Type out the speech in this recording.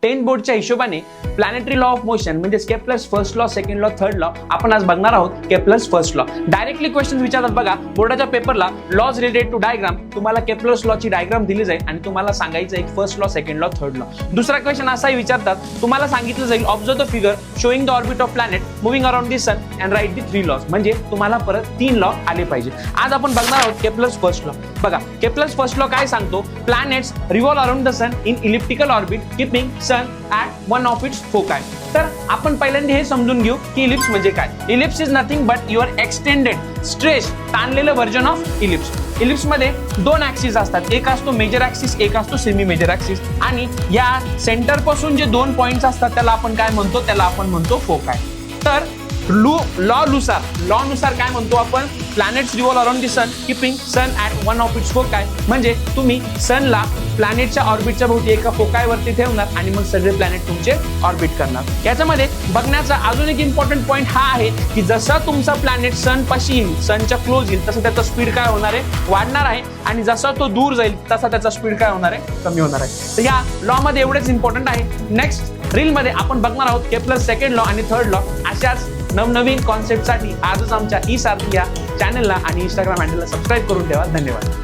10 बोर्डच्या हिशोबाने planetary law of motion म्हणजे Kepler's first law, second law, third law आपण आज बघणार आहोत. Kepler's first law directly question विचारतात बघा बोर्डाच्या पेपरला. लॉज रिलेटेड टू डायग्राम, तुम्हाला केप्लर्स लॉ ची डायग्राम दिली जाईल आणि तुम्हाला सांगायचं एक first law, second law, third law. दुसरा क्वेश्चन असाही विचारतात, तुम्हाला सांगितलं जाईल observe the figure showing the orbit of planet moving around the sun and write the 3 laws. म्हणजे तुम्हाला परत 3 लॉ आले पाहिजे. आज आपण बघणार आहोत केप्लर्स फर्स्ट लॉ. बघा केप्लर्स फर्स्ट लॉ काय सांगतो, planets revolve around the sun in elliptical orbit keeping sun at one of its foci. तर आपण पहिल्यांदा हे समजून घेऊ की इलिप्स म्हणजे काय. Ellipse is nothing but your extended stretch ताणलेलं व्हर्जन ऑफ इलिप्स. इलिप्स मध्ये 2 ऍक्सिस असतात, एक असतो मेजर ऍक्सिस, एक असतो सेमी मेजर ऍक्सिस. आणि या सेंटर पासून जे 2 पॉइंट्स असतात त्याला आपण काय म्हणतो, त्याला आपण म्हणतो फोकाय. तर लॉ नुसार काय म्हणतो आपण, planets revolve around the sun keeping sun at one of its foci. म्हणजे तुम्ही सनला प्लॅनेटच्या ऑर्बिटच्या भोवती एका फोकायवरती ठेवणार आणि मग सगळे प्लॅनेट तुमचे ऑर्बिट करणार. याच्यामध्ये बघण्याचा अजून एक इम्पॉर्टंट पॉईंट हा आहे की जसा तुमचा प्लॅनेट सन पाशी येईल, सनच्या क्लोज येईल, तसं त्याचा स्पीड काय होणार आहे, वाढणार आहे. आणि जसा तो दूर जाईल तसा त्याचा स्पीड काय होणार आहे, कमी होणार आहे. तर या लॉ मध्ये एवढेच इम्पॉर्टंट आहे. नेक्स्ट रील मध्ये आपण बघणार आहोत केप्लर्स सेकंड लॉ आणि थर्ड लॉ. अशाच नवनवीन कॉन्सेप्टसाठी आजच आमच्या ई सारथी या चॅनलला आणि इंस्टाग्राम हँडलला सबस्क्राईब करून ठेवा. धन्यवाद.